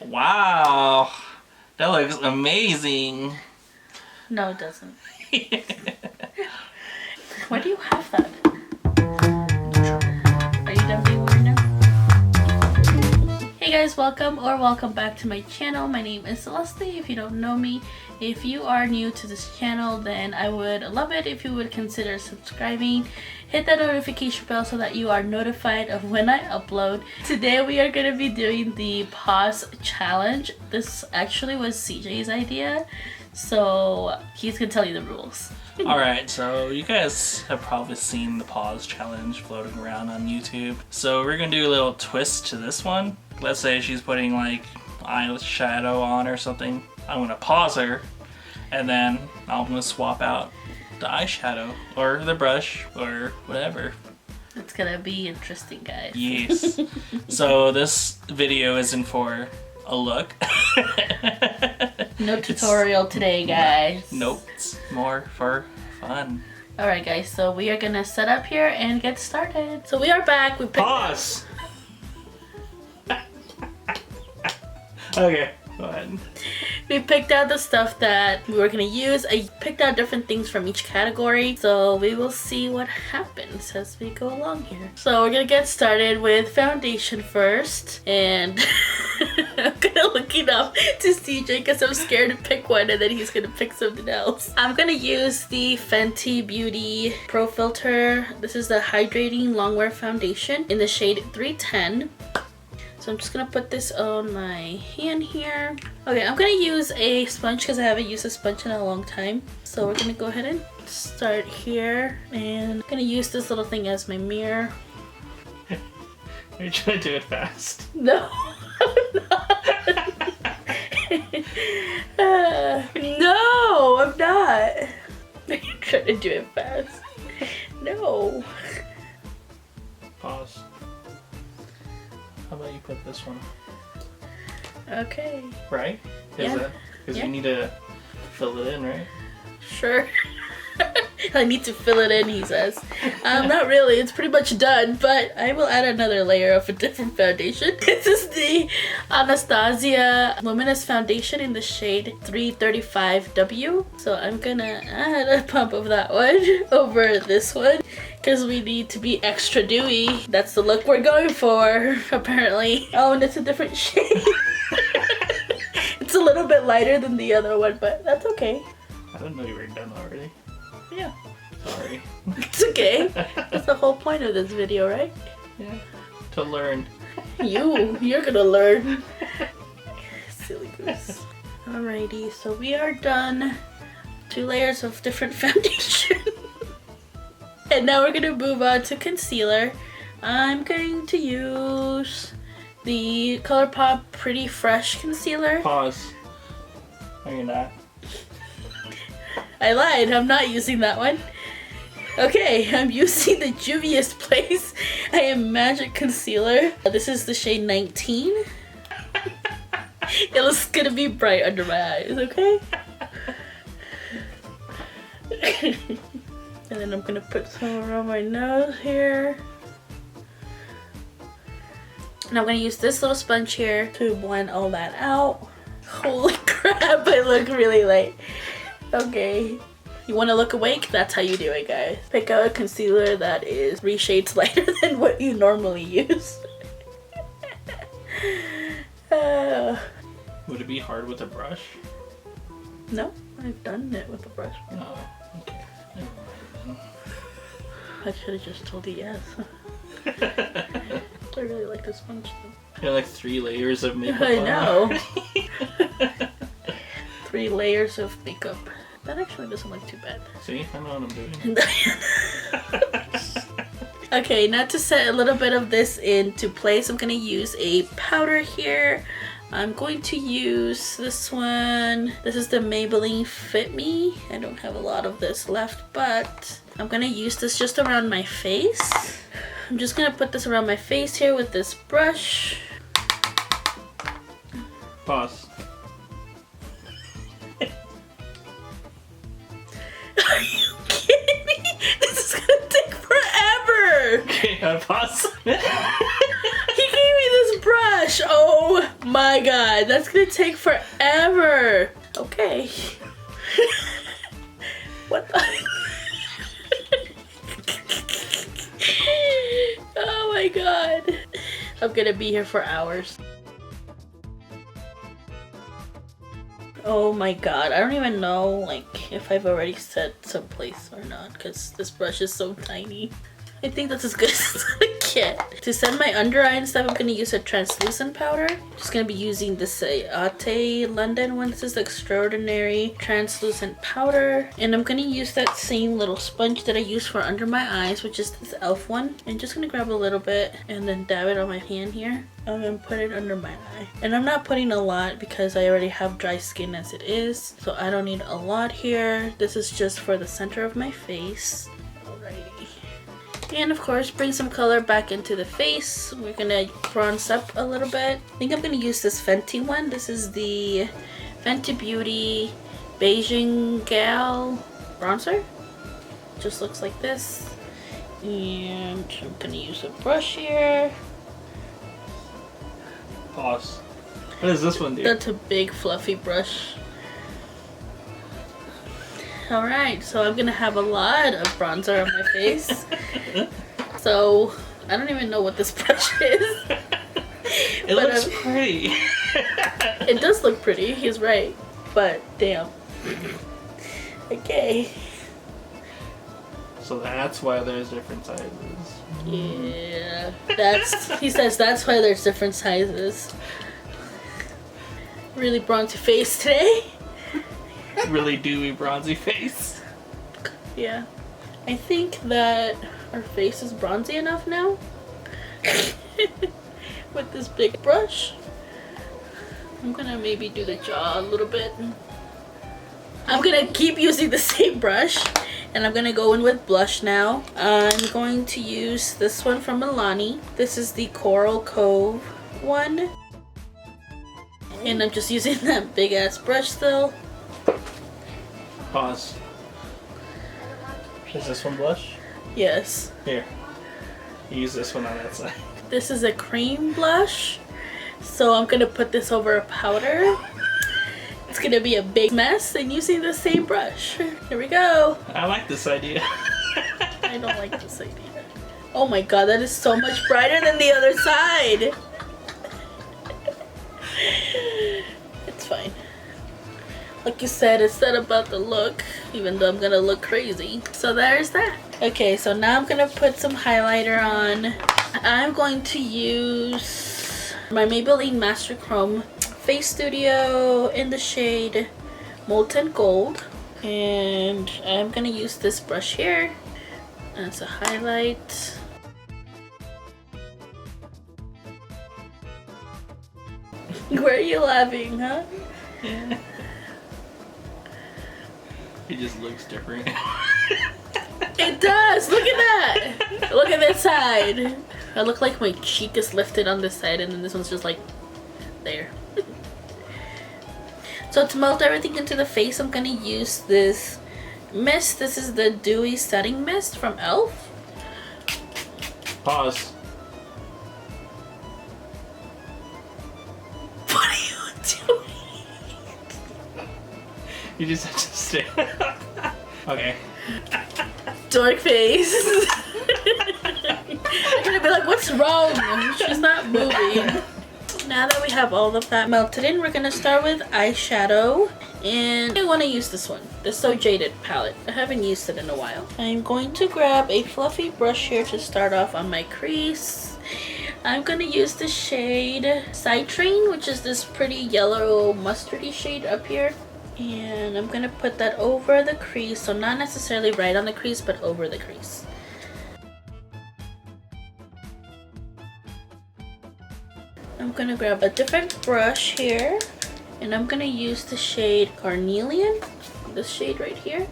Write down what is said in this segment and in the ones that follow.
Wow, that looks amazing. No, it doesn't. Why do you have that? Are you done being weird now? Hey guys, welcome back to my channel. My name is Leslie. If you don't know me, if you are new to this channel, then I would love it if you would consider subscribing. Hit that notification bell so that you are notified of when I upload. Today we are going to be doing the pause challenge. This actually was CJ's idea, so he's going to tell you the rules. Alright, so you guys have probably seen the pause challenge floating around on YouTube. So we're going to do a little twist to this one. Let's say she's putting like eyeshadow on or something. I'm going to pause her and then I'm going to swap out the eyeshadow or the brush or whatever. It's going to be interesting, guys. Yes. So this video isn't for a look. No tutorial today, guys. Nope, it's more for fun. Alright guys, so we are gonna set up here and get started. So we are back. We picked Pause! Okay, go ahead. We picked out the stuff that we were gonna use. I picked out different things from each category, so we will see what happens as we go along here. So we're gonna get started with foundation first, and I'm gonna look it up to CJ because I'm scared to pick one and then he's gonna pick something else. I'm gonna use the Fenty Beauty Pro Filter. This is the Hydrating Longwear Foundation in the shade 310. So I'm just gonna put this on my hand here. Okay, I'm gonna use a sponge because I haven't used a sponge in a long time. So we're gonna go ahead and start here. And I'm gonna use this little thing as my mirror. Are you trying to do it fast? No, I'm not. No, I'm not. I'm trying to do it fast. No. Pause. How about you put this one? Okay. Right? Yeah. Because Yeah. you need to fill it in, right? Sure. I need to fill it in, he says. Not really, it's pretty much done, but I will add another layer of a different foundation. This is the Anastasia Luminous Foundation in the shade 335W. So I'm gonna add a pump of that one over this one because we need to be extra dewy. That's the look we're going for, apparently. Oh, and it's a different shade. It's a little bit lighter than the other one, but that's okay. I didn't know you were done already. Yeah. Sorry. It's okay. That's the whole point of this video, right? Yeah. To learn. You're gonna learn. Silly goose. Alrighty, so we are done. 2 layers of different foundation. And now we're gonna move on to concealer. I'm going to use the ColourPop Pretty Fresh Concealer. Pause. No, you're not. I lied, I'm not using that one. Okay, I'm using the Juvia's Place I Am Magic Concealer. This is the shade 19. It looks gonna be bright under my eyes, okay? And then I'm gonna put some around my nose here. And I'm gonna use this little sponge here to blend all that out. Holy crap, I look really light. Okay, you want to look awake? That's how you do it, guys. Pick out a concealer that is 3 shades lighter than what you normally use. Would it be hard with a brush? No, I've done it with a brush. No. Okay. Never mind I should have just told you yes. then. I really like this sponge though. You're like 3 layers of makeup I on. know. 3 layers of makeup. That actually doesn't look too bad. See? I know what I'm doing. Okay, now to set a little bit of this into place, I'm going to use a powder here. I'm going to use this one. This is the Maybelline Fit Me. I don't have a lot of this left, but I'm going to use this just around my face. I'm just going to put this around my face here with this brush. Pause. Are you kidding me? This is gonna take forever! Okay, pause. He gave me this brush! Oh My god, that's gonna take forever. Okay. What the? Oh my god. I'm gonna be here for hours. Oh my god, I don't even know like if I've already set someplace or not because this brush is so tiny. I think that's as good as I get. To set my under eye and stuff, I'm gonna use a translucent powder. Just gonna be using this Ate London one. This is the Extraordinary Translucent Powder. And I'm gonna use that same little sponge that I use for under my eyes, which is this e.l.f. one. And just gonna grab a little bit and then dab it on my hand here. I'm gonna put it under my eye. And I'm not putting a lot because I already have dry skin as it is. So I don't need a lot here. This is just for the center of my face. Alrighty. And of course, bring some color back into the face. We're gonna bronze up a little bit. I think I'm gonna use this Fenty one. This is the Fenty Beauty Beijing Gal bronzer. Just looks like this. And I'm gonna use a brush here. Pause. What does this one do? That's a big fluffy brush. Alright, so I'm gonna have a lot of bronzer on my face. So, I don't even know what this brush is. It looks pretty. It does look pretty, he's right. But, damn. Okay. So that's why there's different sizes. Yeah. He says that's why there's different sizes. Really bronzy face today. Really dewy bronzy face. Yeah. I think that our face is bronzy enough now. With this big brush. I'm gonna maybe do the jaw a little bit. I'm gonna keep using the same brush. And I'm gonna go in with blush now. I'm going to use this one from Milani. This is the Coral Cove one. And I'm just using that big ass brush still. Pause. Is this one blush? Yes. Here. Use this one on that side. This is a cream blush. So I'm gonna put this over a powder. It's gonna be a big mess and using the same brush. Here we go. I like this idea. I don't like this idea. Oh my god, that is so much brighter than the other side. It's fine. Like you said, it's not about the look, even though I'm gonna look crazy. So there's that. Okay, so now I'm gonna put some highlighter on. I'm going to use my Maybelline Master Chrome Face Studio in the shade Molten Gold. And I'm gonna use this brush here as a highlight. Where are you laughing, huh? Yeah. It just looks different. It does! Look at that! Look at this side! I look like my cheek is lifted on this side and then this one's just like there. So to melt everything into the face, I'm gonna use this mist. This is the Dewy Setting Mist from e.l.f. Pause. What are you doing? You just have to stay. Okay. Dork face. You're gonna be like, what's wrong? She's not moving. Now that we have all of that melted in, we're gonna start with eyeshadow. And I wanna use this one, the So Jaded palette. I haven't used it in a while. I'm going to grab a fluffy brush here to start off on my crease. I'm gonna use the shade Citrine, which is this pretty yellow mustardy shade up here. And I'm gonna put that over the crease, so not necessarily right on the crease, but over the crease. I'm gonna grab a different brush here, and I'm gonna use the shade Carnelian, this shade right here.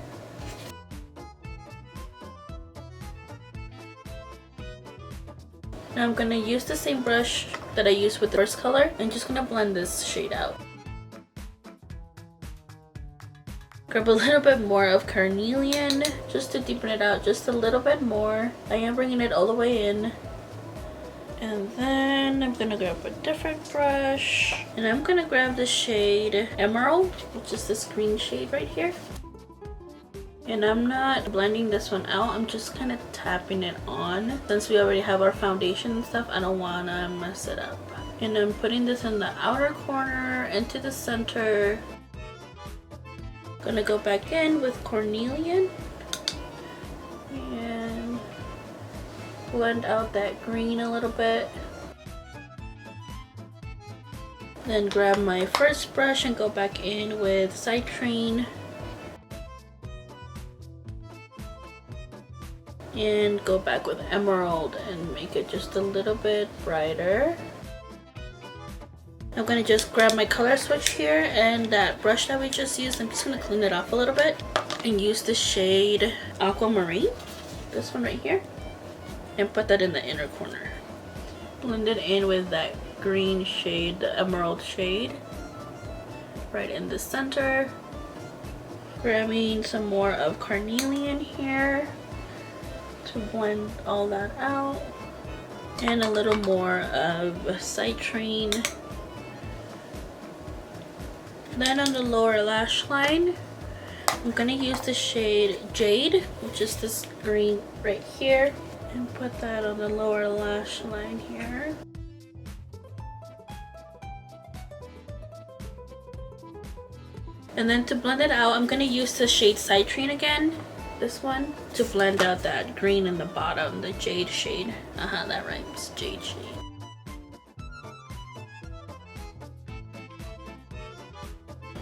Now I'm gonna use the same brush that I used with the first color, and just gonna blend this shade out. Grab a little bit more of Carnelian just to deepen it out just a little bit more. I am bringing it all the way in. And then I'm gonna grab a different brush. And I'm gonna grab the shade Emerald, which is this green shade right here. And I'm not blending this one out, I'm just kind of tapping it on. Since we already have our foundation and stuff, I don't wanna mess it up. And I'm putting this in the outer corner, into the center. Gonna go back in with Cornelian. And blend out that green a little bit. Then grab my first brush and go back in with citrine. And go back with emerald and make it just a little bit brighter. I'm gonna just grab my color switch here and that brush that we just used. I'm just gonna clean it off a little bit and use the shade Aquamarine, this one right here, and put that in the inner corner. Blend it in with that green shade, the emerald shade, right in the center. Grabbing some more of Carnelian here to blend all that out, and a little more of citrine. Then on the lower lash line, I'm gonna use the shade Jade, which is this green right here, and put that on the lower lash line here. And then to blend it out, I'm gonna use the shade Citrine again, this one, to blend out that green in the bottom, the Jade shade. That rhymes, Jade shade.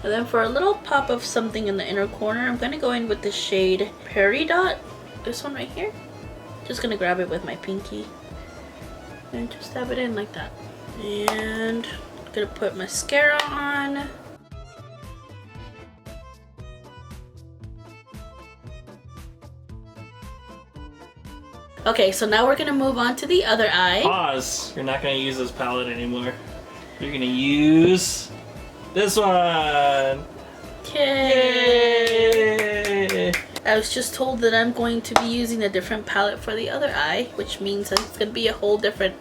And then for a little pop of something in the inner corner, I'm gonna go in with the shade Peridot, this one right here. Just gonna grab it with my pinky and just dab it in like that. And I'm gonna put mascara on. Okay, so now we're gonna move on to the other eye. Pause. You're not gonna use this palette anymore. You're gonna use this one. Yay! I was just told that I'm going to be using a different palette for the other eye, which means that it's gonna be a whole different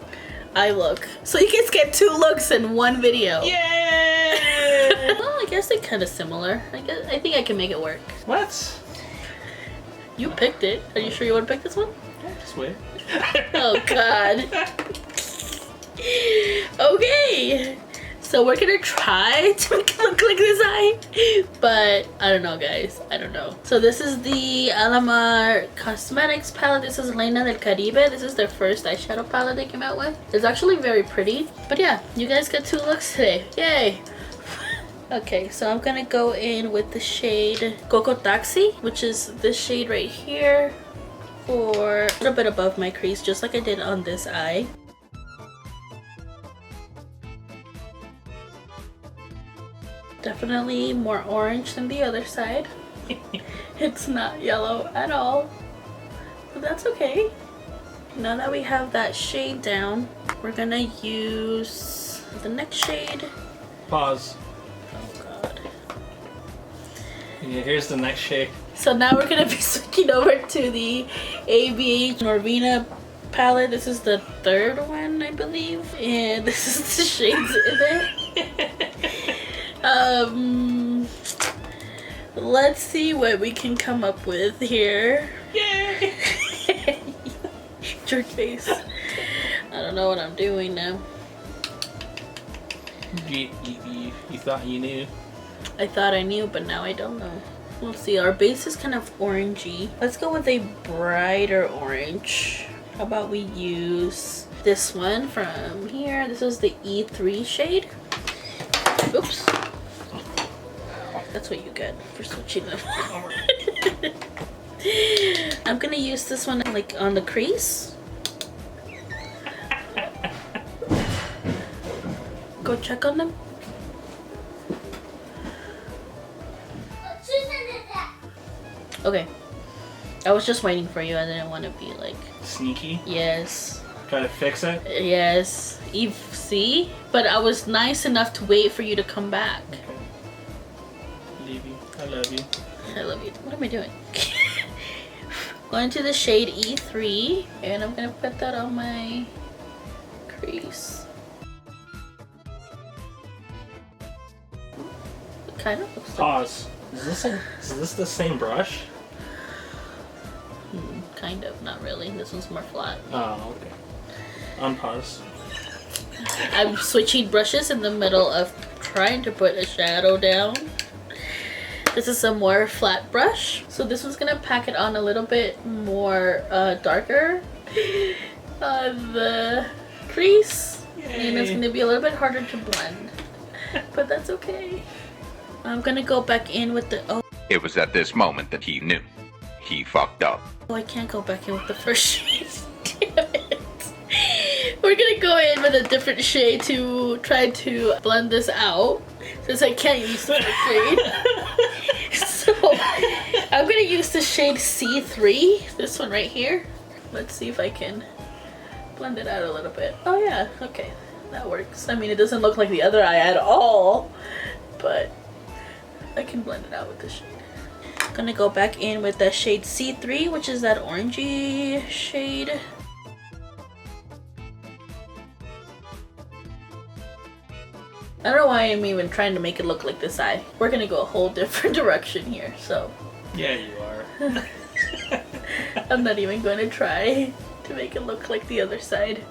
eye look. So you guys get 2 looks in one video. Yay! Well, I guess they're kind of similar. I think I can make it work. What? You picked it. Are you sure you want to pick this one? Just wait. Oh god. Okay. So we're gonna try to make it look like this eye, but I don't know, guys. I don't know. So this is the Alamar Cosmetics palette. This is Reina del Caribe. This is their first eyeshadow palette they came out with. It's actually very pretty. But yeah, you guys got 2 looks today. Yay. Okay, so I'm gonna go in with the shade Coco Taxi, which is this shade right here, for a little bit above my crease, just like I did on this eye. Definitely more orange than the other side. It's not yellow at all, but that's okay. Now that we have that shade down, we're gonna use the next shade. Pause. Oh god. Yeah, here's the next shade. So now we're gonna be switching over to the ABH Norvina palette. This is the 3rd one, I believe, and this is the shades in it. Let's see what we can come up with here. Yay! Jerk face. I don't know what I'm doing now. You thought you knew. I thought I knew, but now I don't know. Let's see, our base is kind of orangey. Let's go with a brighter orange. How about we use this one from here? This is the E3 shade. Oops. That's what you get for switching them. I'm gonna use this one like on the crease. Go check on them. Okay. I was just waiting for you. I didn't want to be like... Sneaky? Yes. Try to fix it? Yes. Eve, see? But I was nice enough to wait for you to come back. Okay. Leave you. I love you. I love you. What am I doing? Going to the shade E3. And I'm going to put that on my crease. It kind of looks like... Pause. Is this the same brush? Kind of, not really. This one's more flat. Oh, okay. Unpause. I'm switching brushes in the middle of trying to put a shadow down. This is a more flat brush. So this one's gonna pack it on a little bit more darker on the crease. Yay. And it's gonna be a little bit harder to blend. But that's okay. I'm gonna go back in with the... Oh, It was at this moment that he knew. He fucked up. I can't go back in with the first shade. Damn it. We're gonna go in with a different shade to try to blend this out. Since I can't use the shade. So, I'm gonna use the shade C3. This one right here. Let's see if I can blend it out a little bit. Oh yeah, okay. That works. I mean, it doesn't look like the other eye at all. But I can blend it out with this shade. Gonna go back in with the shade C3, which is that orangey shade. I don't know why I'm even trying to make it look like this eye. We're gonna go a whole different direction here, so. Yeah, you are. I'm not even going to try to make it look like the other side.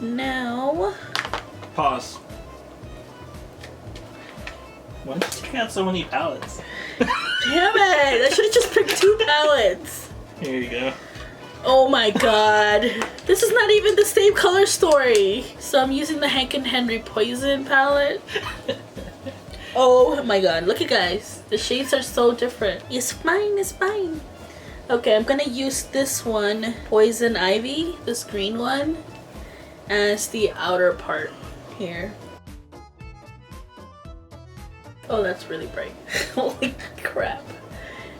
Now. Pause. Why did you try out so many palettes? Damn it! I should have just picked 2 palettes. Here you go. Oh my god. This is not even the same color story. So I'm using the Hank and Henry Poison palette. Oh my god. Look at guys. The shades are so different. It's fine. It's fine. Okay, I'm gonna use this one, Poison Ivy, this green one, as the outer part here. Oh, that's really bright. Holy crap.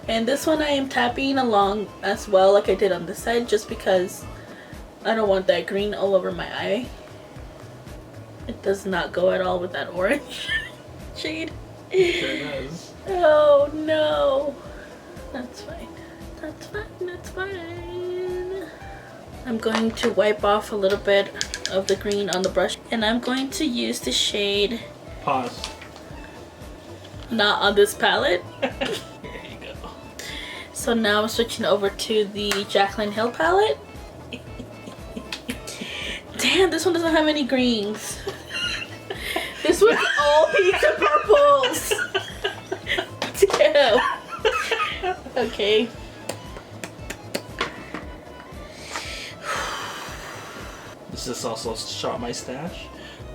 And this one I am tapping along as well like I did on this side just because I don't want that green all over my eye. It does not go at all with that orange shade. It sure does. Oh no. That's fine. That's fine. That's fine. I'm going to wipe off a little bit of the green on the brush and I'm going to use the shade. Pause. Not on this palette. Here you go. So now I'm switching over to the Jaclyn Hill palette. Damn, this one doesn't have any greens. This one's all pinks and purples. Damn. Okay. Does this also shop my stash?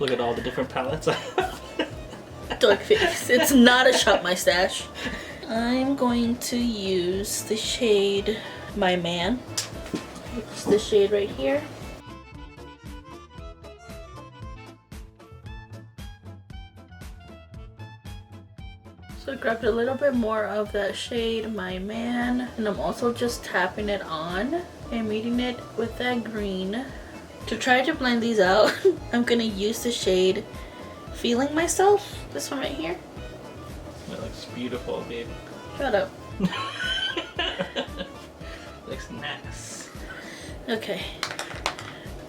Look at all the different palettes I have. Dark face. It's not a Shop My Stash. I'm going to use the shade My Man. It's the shade right here. So I grabbed a little bit more of that shade My Man. And I'm also just tapping it on and meeting it with that green. To try to blend these out, I'm going to use the shade Feeling Myself. This one right here. That looks beautiful, babe. Shut up. Looks nice. Okay.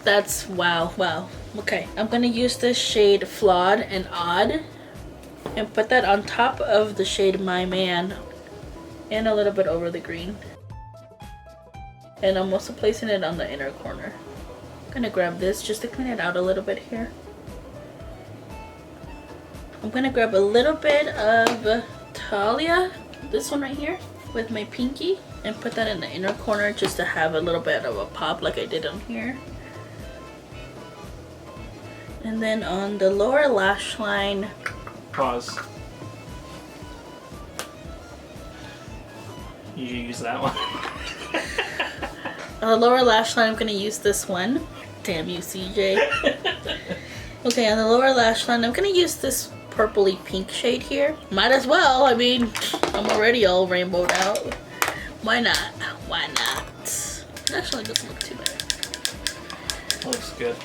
That's wow. Okay, I'm gonna use this shade Flawed and Odd and put that on top of the shade My Man and a little bit over the green. And I'm also placing it on the inner corner. I'm gonna grab this just to clean it out a little bit here. I'm gonna grab a little bit of Talia, this one right here, with my pinky and put that in the inner corner just to have a little bit of a pop like I did on here. And then on the lower lash line. Pause. You use that one. On the lower lash line, I'm gonna use this one. Damn you, CJ. Okay, on the lower lash line, I'm gonna use this purpley pink shade here. Might as well, I mean, I'm already all rainbowed out. Why not? Why not? Actually, it doesn't look too bad. Looks good.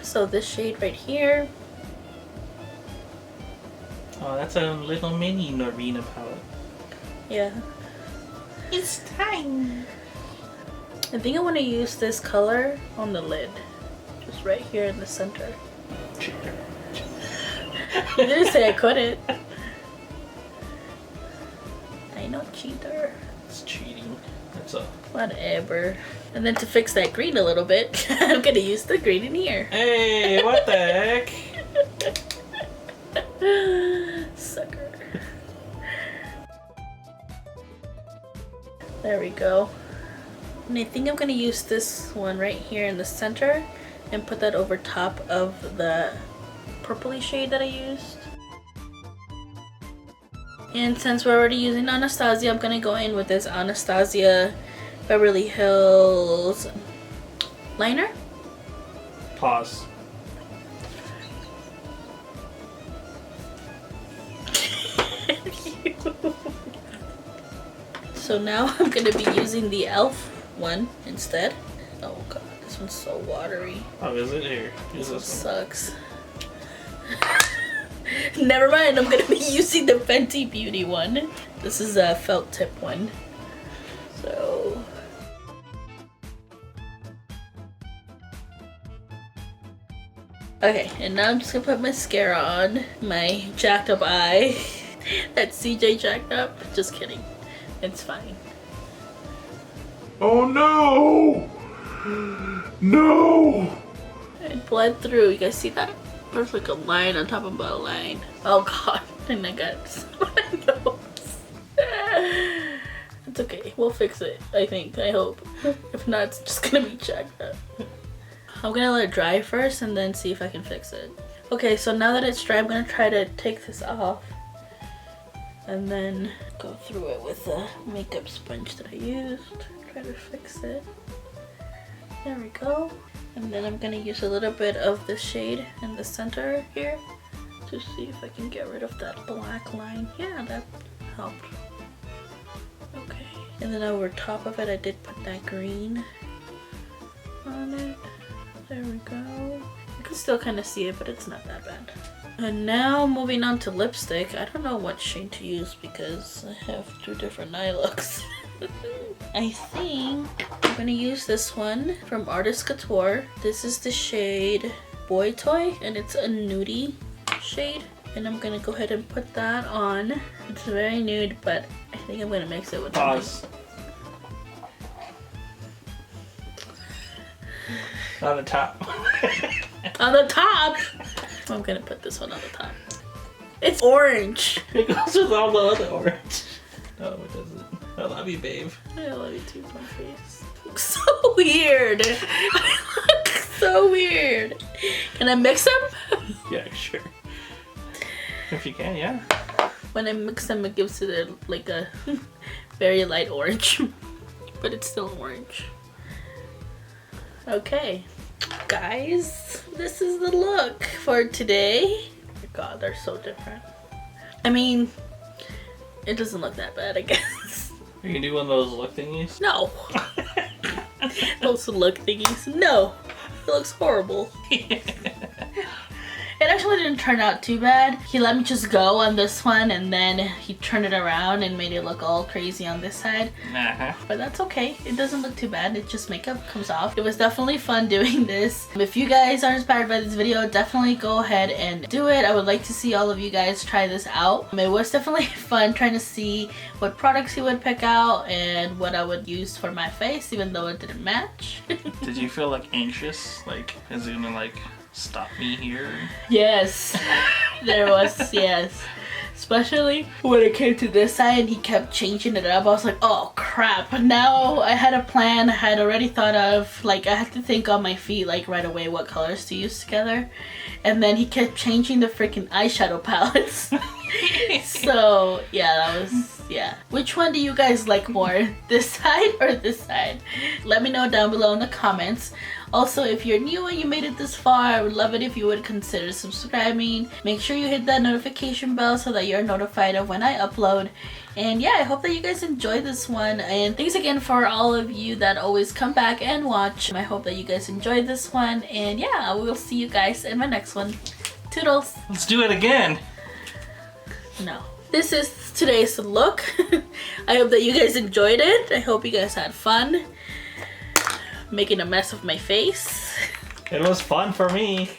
So this shade right here. Oh, that's a little mini Norina palette. Yeah. It's tiny. I think I want to use this color on the lid. Just right here in the center. Cheater. You didn't say I couldn't. I know, cheater. It's cheating. It's a... Whatever. And then to fix that green a little bit, I'm gonna use the green in here. Hey, what the heck? Sucker. There we go. And I think I'm gonna use this one right here in the center and put that over top of the purpley shade that I used. And since we're already using Anastasia, I'm gonna go in with this Anastasia Beverly Hills liner. Pause. So now I'm gonna be using the e.l.f. one instead. Oh god, this one's so watery. Oh, is it? Here. This one sucks. Never mind, I'm gonna be using the Fenty Beauty one. This is a felt tip one. So... okay, and now I'm just gonna put mascara on my jacked up eye. That CJ jacked up. Just kidding. It's fine. Oh no! No! It bled through. You guys see that? There's like a line on top of a line. Oh god. And I got my nose. It's okay. We'll fix it. I think. I hope. If not, it's just gonna be jacked up. I'm gonna let it dry first and then see if I can fix it. Okay, so now that it's dry, I'm gonna try to take this off. And then go through it with the makeup sponge that I used. Try to fix it. There we go. And then I'm gonna use a little bit of the shade in the center here to see if I can get rid of that black line. Yeah, that helped. Okay. And then over top of it, I did put that green on it. There we go. You can still kind of see it, but it's not that bad. And now moving on to lipstick. I don't know what shade to use because I have two different eye looks. I think I'm gonna use this one from Artist Couture. This is the shade Boy Toy and it's a nudie shade. And I'm gonna go ahead and put that on. It's very nude, but I think I'm gonna mix it with Pause. On the top. on the top! I'm gonna put this one on the top. It's orange! It goes with all the other orange. No, it doesn't. I love you, babe. I love you too, my face. Looks so weird. I look so weird. Can I mix them? Yeah, sure. If you can, yeah. When I mix them, it gives it like a very light orange, but it's still orange. Okay, guys, this is the look for today. Oh my god, they're so different. I mean, it doesn't look that bad, I guess. Are you gonna do one of those look thingies? No. Those look thingies. No. It looks horrible. It actually didn't turn out too bad. He let me just go on this one and then he turned it around and made it look all crazy on this side. But that's okay. It doesn't look too bad. It just makeup comes off. It was definitely fun doing this. If you guys are inspired by this video, definitely go ahead and do it. I would like to see all of you guys try this out. It was definitely fun trying to see what products you would pick out and what I would use for my face, even though it didn't match. Did you feel like anxious? Like, is it gonna like stop me here? Yes, there was, yes. Especially when it came to this side, he kept changing it up. I was like, oh crap. Now I had a plan. I had already thought of, like, I had to think on my feet, like, right away what colors to use together. And then he kept changing the freaking eyeshadow palettes. So, yeah, that was, yeah. Which one do you guys like more? This side or this side? Let me know down below in the comments. Also, if you're new and you made it this far, I would love it if you would consider subscribing. Make sure you hit that notification bell so that you're notified of when I upload. And yeah, I hope that you guys enjoyed this one. And thanks again for all of you that always come back and watch. I hope that you guys enjoyed this one. And yeah, I will see you guys in my next one. Toodles! Let's do it again! No. This is today's look. I hope that you guys enjoyed it. I hope you guys had fun. making a mess of my face. It was fun for me.